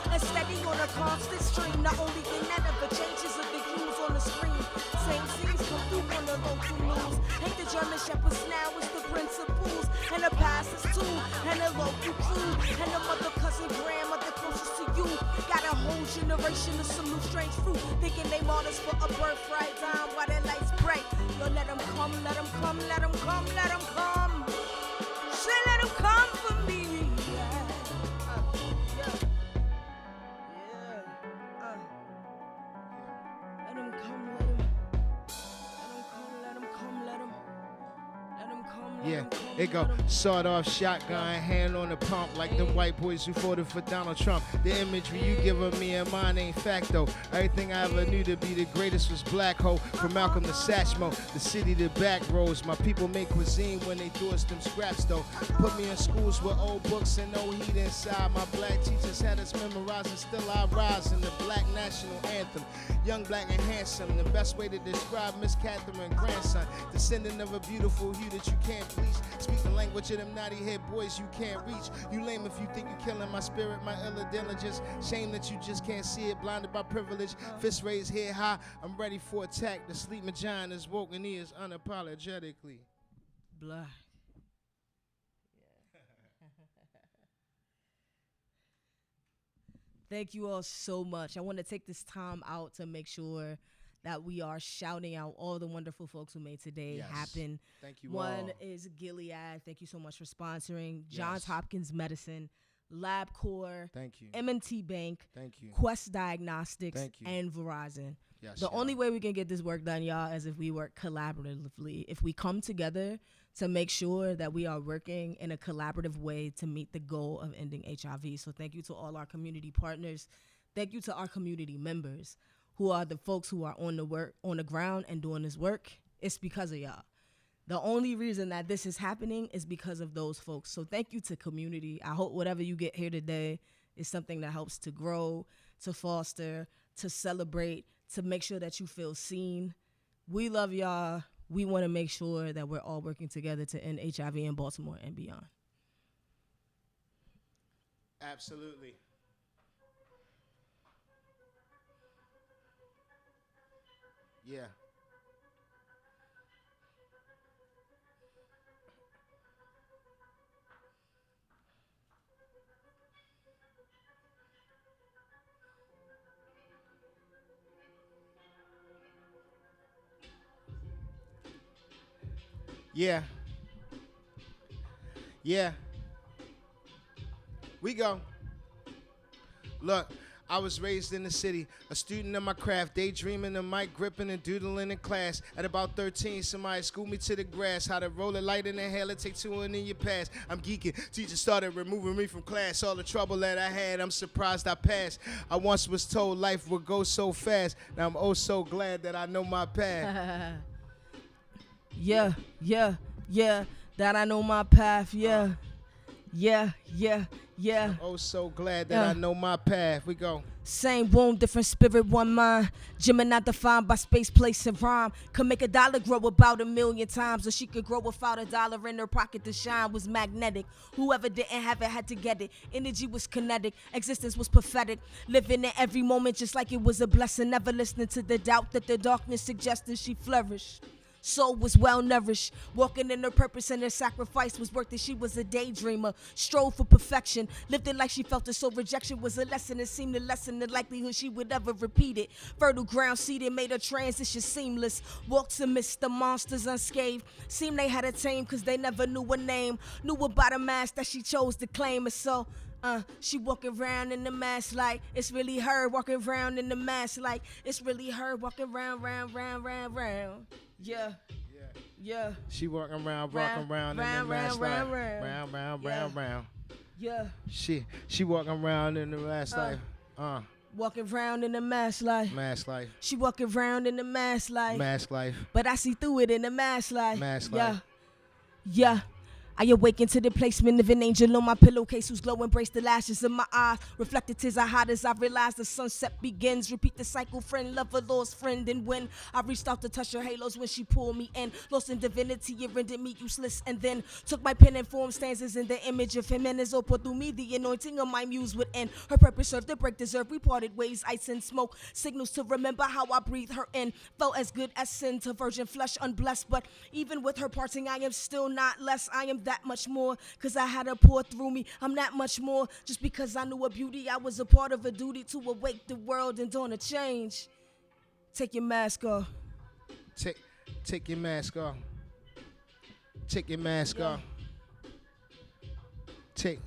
And steady on a constant stream. The only thing that ever changes are the hues on the screen. Same scenes come through on the local news. Hate the German shepherds now, it's the principles. And the past is too, and the local clue. And the mother, cousin, grandmother closest to you. Got a whole generation of some new strange fruit. Thinking they martyrs for a birthright time while their lights bright. Yo, let them come, let them come, let them come, let them come. Say let them come for me. Let them come, let them. Let them come, let them. Let them come, let Yeah, them come. it go sawed off shotgun, hand on the pump like them white boys who voted for Donald Trump. The imagery you giving me and mine ain't fact though. Everything I ever knew to be the greatest was Black Hole. From Malcolm to Satchmo, the city to back roads. My people make cuisine when they threw us them scraps though. Put me in schools with old books and no heat inside. My black teachers had us memorizing, still I rise in the black national anthem. Young, black, and handsome, the best way to describe Miss Catherine grandson. Descendant of a beautiful hue that you can't bleach. Speak the language of them naughty head boys you can't reach. You lame if you think you're killing my spirit, my ill diligence. Shame that you just can't see it, blinded by privilege. Fist raised, head high, I'm ready for attack. The sleep Majan is woken, he is unapologetically Black. Thank you all so much. I want to take this time out to make sure that we are shouting out all the wonderful folks who made today happen. Thank you One all. is Gilead. Thank you so much for sponsoring. Johns Yes. Hopkins Medicine, LabCorp, Thank you. M&T Bank, Thank you. Quest Diagnostics, Thank you. and Verizon. Yes, The y'all. only way we can get this work done, y'all, is if we work collaboratively. If we come together to make sure that we are working in a collaborative way to meet the goal of ending HIV. So thank you to all our community partners. Thank you to our community members who are the folks who are on the ground and doing this work. It's because of y'all. The only reason that this is happening is because of those folks. So thank you to community. I hope whatever you get here today is something that helps to grow, to foster, to celebrate, to make sure that you feel seen. We love y'all. We want to make sure that we're all working together to end HIV in Baltimore and beyond. Absolutely. Yeah. Yeah. Yeah. We go. Look, I was raised in the city, a student of my craft, daydreaming of mic gripping and doodling in class. At about 13, somebody schooled me to the grass, how to roll a light in the hell and take two in your past. I'm geeking. Teacher started removing me from class. All the trouble that I had, I'm surprised I passed. I once was told life would go so fast. Now I'm oh so glad that I know my path. Yeah, that I know my path, yeah. I'm oh so glad that I know my path. We go. Same womb, different spirit, one mind. Gemini defined by space, place, and rhyme. Could make a dollar grow about 1,000,000 times, or she could grow without a dollar in her pocket. The shine was magnetic. Whoever didn't have it had to get it. Energy was kinetic. Existence was prophetic. Living in every moment just like it was a blessing. Never listening to the doubt that the darkness suggested she flourished. soul was well nourished. Walking in her purpose and her sacrifice was worth it. She was a daydreamer, strove for perfection, lived it like she felt it, so rejection was a lesson. It seemed to lessen the likelihood she would ever repeat it. Fertile ground seeded made her transition seamless. Walked amidst the monsters unscathed. Seemed they had a tame cause they never knew her name. Knew about a mask that she chose to claim. And so she walking around in the mask like it's really her. Walking around in the mask like it's really her. Walking round. Yeah. She walking around in the mask like round. Yeah. She walking around in the mask like Walking around in the mask life. Mask life. She walking around in the mask life. Mask life. But I see through it in the mask life. Mask yeah. life. Yeah. I awaken to the placement of an angel on my pillowcase whose glow embraced the lashes of my eyes. Reflected tears I hide as I realize the sunset begins. Repeat the cycle, friend, lover, lost friend. And when I reached out to touch her halos when she pulled me in, lost in divinity, it rendered me useless. And then took my pen and formed stanzas in the image of him. And as Oprah through me, the anointing of my muse would end. Her purpose served to break deserve. We parted ways, ice and smoke. Signals to remember how I breathed her in. Felt as good as sin to virgin flesh unblessed. But even with her parting, I am still not less. I am that much more, cause I had her pour through me. I'm that much more, just because I knew her beauty. I was a part of a duty to awake the world and dawn a change. Take your mask off. Take your mask off. Take your mask off. Take.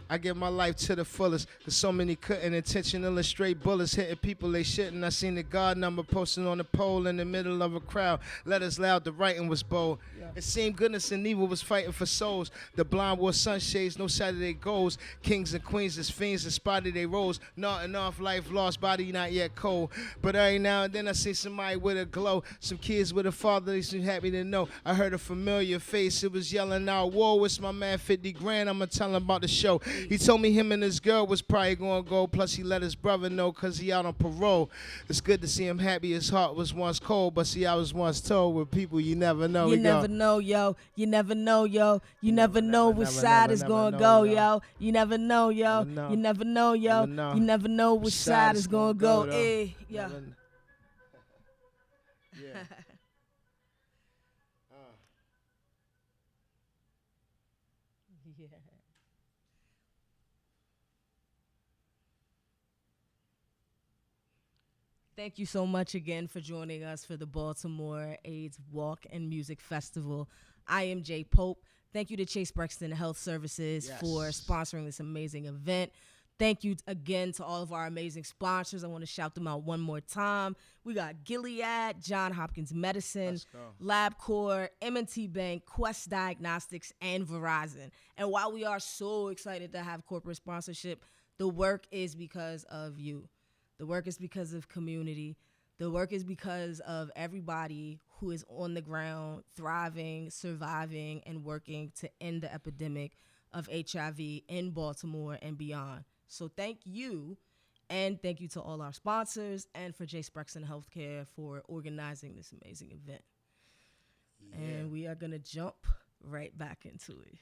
I give my life to the fullest, cause so many couldn't. Intentional straight bullets hitting people they shouldn't. I seen the God number posted on the pole in the middle of a crowd. Letters loud, the writing was bold. It seemed goodness and evil was fighting for souls. The blind wore sunshades, no Saturday goals. Kings and queens as fiends and spotted they rose. Nodding off life lost, body not yet cold. But every now and then I see somebody with a glow. Some kids with a father they seem happy to know. I heard a familiar face, it was yelling out, whoa, it's my man 50 grand, I'ma tell him about the show. He told me him and his girl was probably gonna go, plus he let his brother know cause he out on parole. It's good to see him happy, his heart was once cold, but see I was once told with people you never know. You never know, yo. You never know, yo. You never know which side is gonna go, yo. You never know, yo. You never know, yo. You never know which side is gonna go. Eh, yeah. Yeah. Thank you so much again for joining us for the Baltimore AIDS Walk and Music Festival. I am Jay Pope. Thank you to Chase Brexton Health Services for sponsoring this amazing event. Thank you again to all of our amazing sponsors. I want to shout them out one more time. We got Gilead, Johns Hopkins Medicine, LabCorp, M&T Bank, Quest Diagnostics, and Verizon. And while we are so excited to have corporate sponsorship, the work is because of you. The work is because of community. The work is because of everybody who is on the ground, thriving, surviving, and working to end the epidemic of HIV in Baltimore and beyond. So thank you, and thank you to all our sponsors and for J. Sprexon Healthcare for organizing this amazing event. Yeah. And we are going to jump right back into it.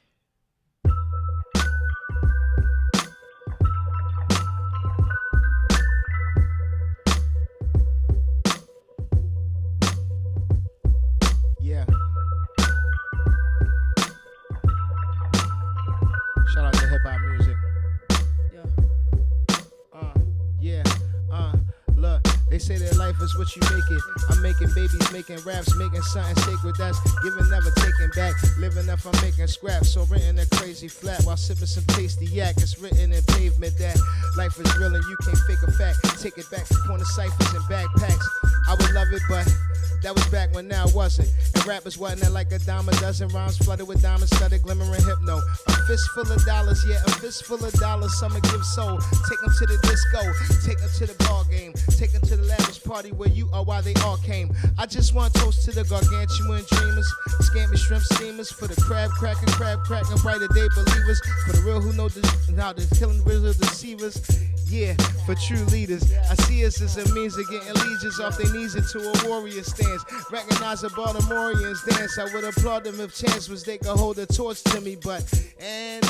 Yeah. Shout out to hip hop music. Look, they say that life is what you make it. I'm making babies, making raps, making something sacred that's giving, never taking back. Living if I'm making scraps, so written a crazy flat while sipping some tasty yak. It's written in pavement that life is real and you can't fake a fact. Take it back to corner ciphers and backpacks. I would love it, but that was back when now wasn't. And rappers wasn't like a dime a dozen rhymes flooded with diamonds, studded, glimmering hypno. A fistful of dollars, yeah, a fistful of dollars. Summer give soul. Take them to the disco, take them to the ball game, take them to the lavish party where you are, why they all came. I just want to toast to the gargantuan dreamers, scammy shrimp steamers, for the crab cracking, brighter day believers, for the real who know how they're killing real deceivers. Yeah, for true leaders. I see us as a means of getting legions off their knees into a warrior stance. Recognize the Baltimoreans dance. I would applaud them if chance was they could hold a torch to me, but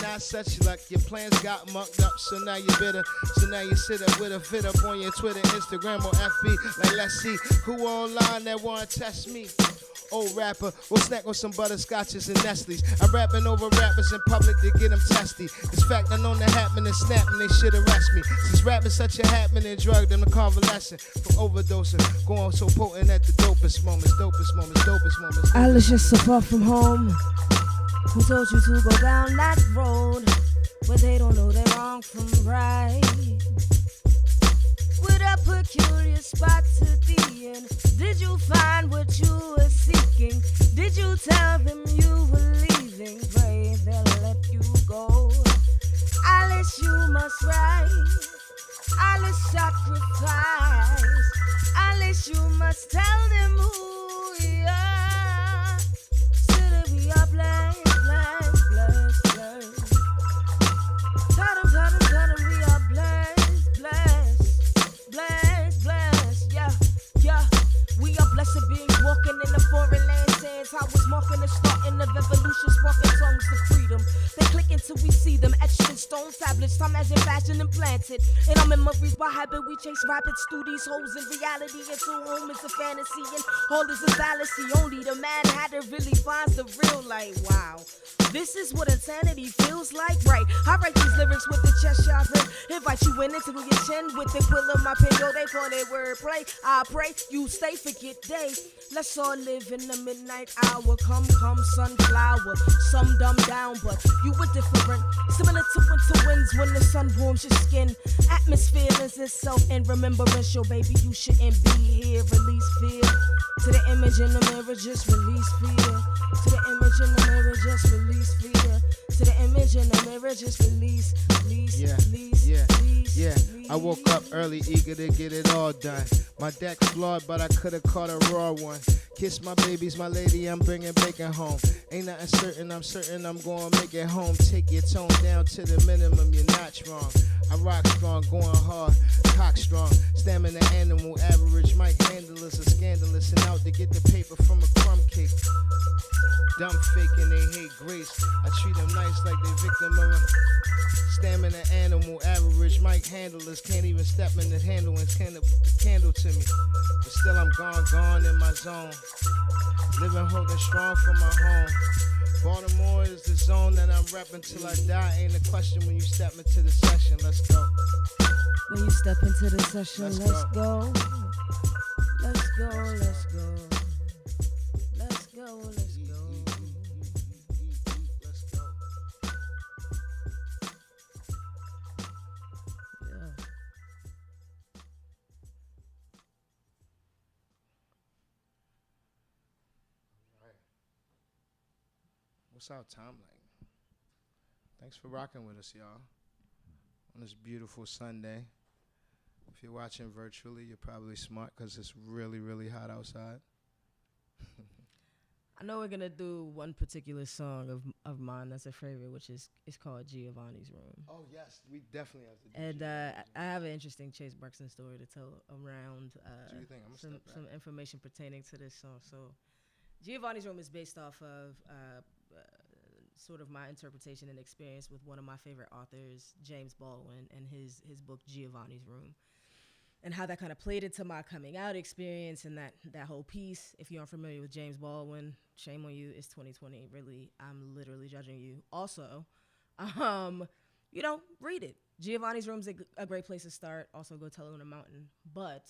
not such luck. Your plans got mucked up, so now you're bitter. So now you sit up with a fit up on your Twitter, Instagram, or FB. Like, let's see who online that wanna test me. Old rapper, we'll snack on some butterscotches and Nestle's. I'm rapping over rappers in public to get them testy. This fact I known that happened and snapping, they should arrest me. Since rapping such a happening drug, them a convalescent from overdosing. Going so potent at the dopest moments, dopest moments, dopest moments. I live just so far from home. Who told you to go down that road where they don't know they're wrong from right? With a peculiar spot to be in. Did you find what you were seeking? Did you tell them you were leaving? Pray they'll let you go. Alice, you must rise. Alice, sacrifice. Alice, you must tell them who we are. So that we are blessed, blessed, blessed, blessed. Tell them we are blessed, blessed, blessed, blessed. Yeah, yeah. We are blessed beings walking in the foreign land sands. I was marking the starting of evolution, sparking tongues to freedom. They click until we see them etched in stone tablets. Time as in fashion implanted. In our memories by habit, we chase rabbits through these holes in reality. Until home is a fantasy and all is a fallacy. Only the mad hatter really finds the real light. Wow. This is what insanity feels like, right? I write these lyrics with the chest sharpened. Invite you in into your chin with the quill of my pen. Yo, they call it wordplay. I pray you stay, forget day. Let's all live in the midnight hour. Come, sunflower. Some dumb down, but you were different. Similar to winter winds when the sun warms your skin. Atmosphere lends itself in remembrance. Yo, baby, you shouldn't be here. Release fear. To the image in the mirror, just release fear. To the image in the mirror, just release fear. To the image in the mirror, just release, release, release, release. Yeah, I woke up early, eager to get it all done. My deck flawed, but I could've caught a raw one. Kiss my babies, my lady, I'm bringing bacon home. Ain't nothing certain, I'm certain I'm gonna make it home. Take your tone down to the minimum, you're not wrong. I rock strong, going hard, cock strong. Stamina animal, average mic handlers are scandalous and out to get the paper from a crumb cake. Dumb fake and they hate grace. I treat them nice like they victim of a stamina animal, average mic handlers. Can't even step in the handle and stand up the candle to me. But still I'm gone in my zone. Living holding strong for my home. Baltimore is the zone that I'm repping till I die. Ain't a question when you step into the session. Let's go. When you step into the session, let's go. Let's go, let's go. Let's go, let's go. Yeah. What's our time like? Thanks for rocking with us, y'all. On this beautiful Sunday. If you're watching virtually, you're probably smart because it's really, really hot outside. I know we're gonna do one particular song of mine that's a favorite, which is called Giovanni's Room. Oh yes, we definitely have to do And Giovanni's I have an interesting Chase Braxton story to tell around Do you think? I'm gonna step some information pertaining to this song. So Giovanni's Room is based off of sort of my interpretation and experience with one of my favorite authors, James Baldwin, and his book Giovanni's Room. And how that kind of played into my coming out experience and that whole piece. If you aren't familiar with James Baldwin, shame on you. It's 2020. Really, I'm literally judging you. Also, read it. Giovanni's Room's a great place to start. Also, go tell it on a mountain. But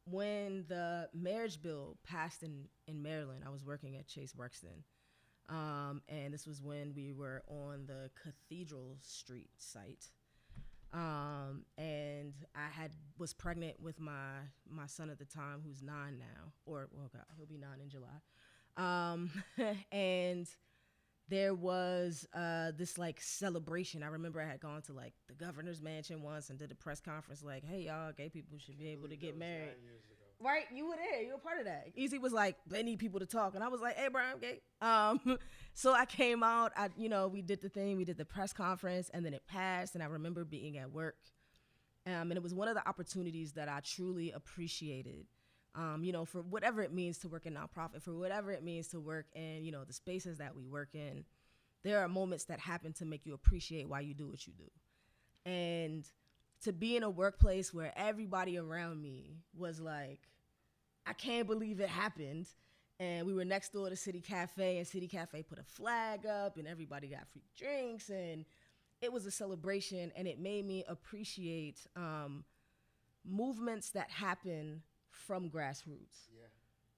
when the marriage bill passed in Maryland, I was working at Chase Braxton. And this was when we were on the Cathedral Street site. And I was pregnant with my son at the time, who's 9 now, he'll be 9 in July. And there was this like celebration. I remember I had gone to like the governor's mansion once and did a press conference like, hey y'all, gay people should be able to get married. right? You were there. You were part of that. Easy was like, they need people to talk. And I was like, hey, bro, I'm gay. So I came out. We did the thing. We did the press conference, and then it passed. And I remember being at work. And it was one of the opportunities that I truly appreciated, for whatever it means to work in nonprofit, for whatever it means to work in, the spaces that we work in. There are moments that happen to make you appreciate why you do what you do. And to be in a workplace where everybody around me was like, I can't believe it happened. And we were next door to City Cafe, and City Cafe put a flag up, and everybody got free drinks, and it was a celebration, and it made me appreciate movements that happen from grassroots.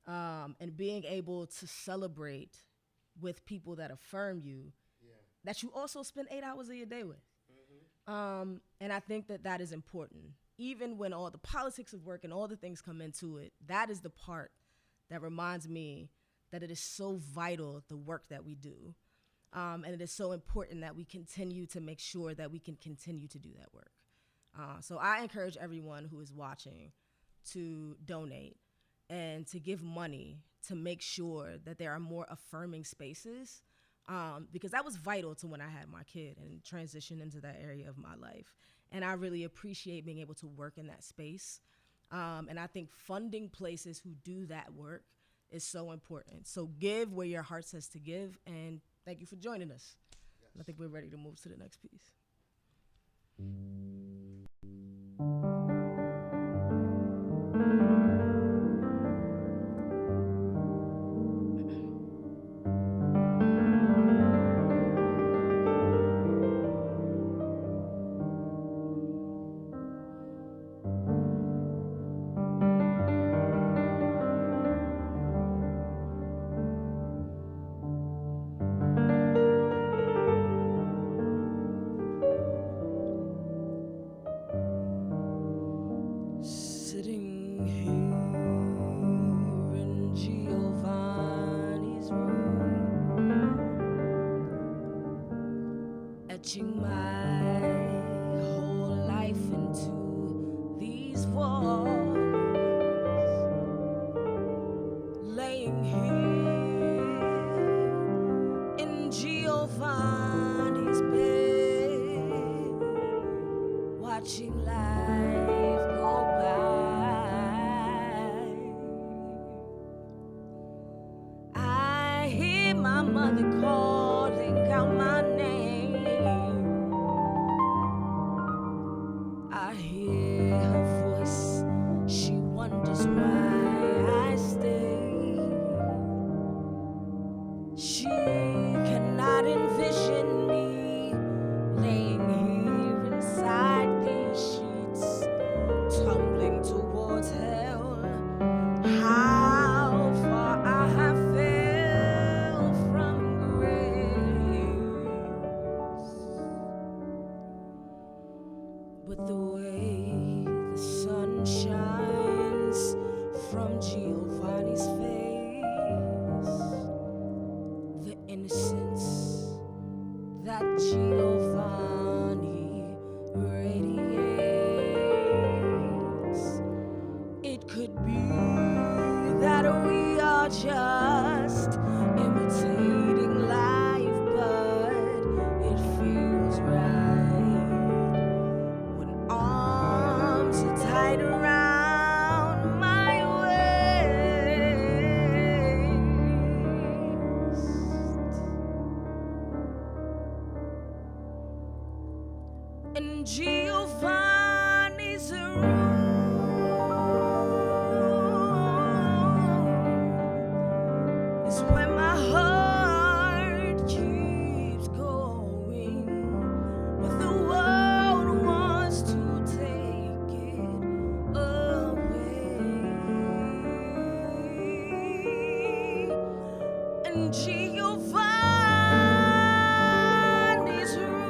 And being able to celebrate with people that affirm you, that you also spend 8 hours of your day with. And I think that is important. Even when all the politics of work and all the things come into it, that is the part that reminds me that it is so vital, the work that we do. And it is so important that we continue to make sure that we can continue to do that work. So I encourage everyone who is watching to donate and to give money to make sure that there are more affirming spaces, because that was vital to when I had my kid and transitioned into that area of my life. And I really appreciate being able to work in that space. And I think funding places who do that work is so important. So give where your heart says to give, and thank you for joining us. Yes. I think we're ready to move to the next piece. Etching my whole life into these walls, laying here in Giovanni's bed, watching life go by. I hear my mother calling out my name. I hear her voice, she wonders why I stay. She cannot envision me laying here inside these sheets, tumbling towards hell. How far I have fell from grace. But the way the sun shines from Giovanni's face, the innocence that Giovanni radiates, it could be that we are just imitating life, but it feels right when arms are tight around my waist. In Giovanni's room is where my heart keeps going, but the world wants to take it away. And Giovanni's room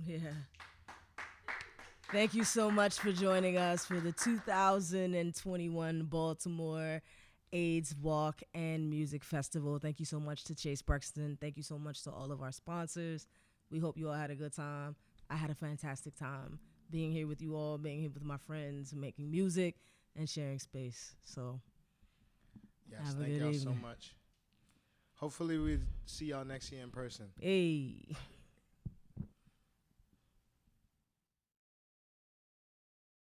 Yeah. Thank you so much for joining us for the 2021 Baltimore AIDS Walk and Music Festival. Thank you so much to Chase Brexton. Thank you so much to all of our sponsors. We hope you all had a good time. I had a fantastic time being here with you all, being here with my friends, making music, and sharing space. So, Yes, have a thank good y'all evening. so much. Hopefully we see y'all next year in person. Hey.